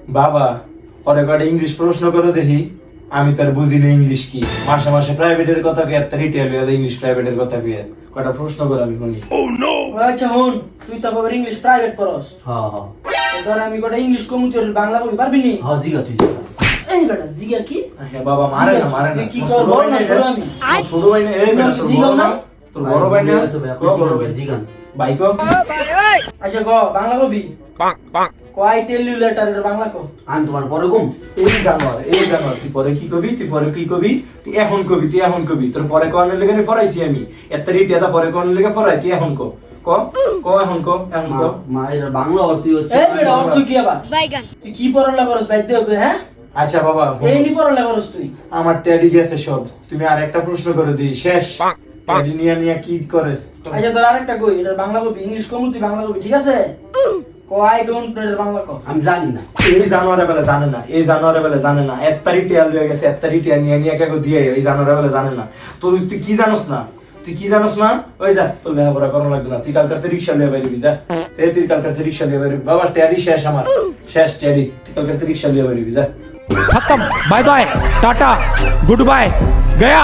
বাবা পরে কয়টা ইংলিশ প্রশ্ন করে দেখি, আমি তার বুঝি না ইংলিশ কি। মাসে মাসে প্রাইভেটের কথা কি একটা রিটেল ইংলিশ প্রাইভেটের কথা কি কয়টা প্রশ্ন করে আমি শুনি। আচ্ছা হুন, তুই তো আবার ইংলিশ প্রাইভেট পড়স। হ্যাঁ হ্যাঁ ধর আমি কটা ইংলিশ কমু তোর বাংলা কবি পারবি নি? হ্যাঁ জিগা তুই জিগা। এই বেটা জিগা কি? হ্যাঁ বাবা মারে না মারে না। তুই কি কর বল না ছোট আমি। ছোট ভাই না এই বেটা তোর বড় না, তোর বড় ভাই না, কো বড় ভাই জিগান। ভাই কো। আচ্ছা ক বাংলা কবি কয় টেল ইউ লেটার এর বাংলা ক। আন তোমার বড় গুম। এই জানোয়ার তুই পরে কি কবি, তুই পরে কি কবি, তুই এখন কবি, তুই এখন কবি। তোর পরে কোনের লেগে পড়াইছি আমি, এত রিটিয়াটা পরে কোনের লেগে পড়াই, তুই এখন ক ক ক এখন ক এখন ক। মা এর বাংলা অর্থ হচ্ছে এই বেটা অর্থ কি আবার? তুই কি পড়ালেখা করস বাইতে হবে হ্যাঁ? আচ্ছা বাবা এই নি পড়ালেখা করস তুই? আমার ট্যাডি গেছে সব, তুমি আর একটা প্রশ্ন করে দিই শেষ। ট্যাডি নিয়ে নিয়ে কি করে। আচ্ছা তোর আরেকটা কই, এটা বাংলা কবি ইংলিশ কমু তুই বাংলা কবি ঠিক আছে? কয় ডোন্ট নো এর বাংলা ক। আমি জানি না। এই জানোয়ারের বেলা জানে না, এই জানোয়ারের বেলা জানে না। এক তারিখ টিয়া লয়ে গেছে, এক তারিখ টিয়া নিয়ে নিয়ে কেউ দিয়ে এই জানোয়ারের বেলা জানে না। তুই কি জানোস না, তুই কি জানোস না? ওই যা তোর লেখাপড়া করা লাগবে না, তুই কালকাতে রিক্সা লিয়ে বাইরবি যা। তুই কালকাতে রিক্সা লিয়ে বাইরবি বাবা, ট্যাডি শেষ আমার, শেষ ট্যাডি। তুই কালকাতে রিক্সা লিয়ে বাইরবি যা। खत्म bye bye tata goodbye गया।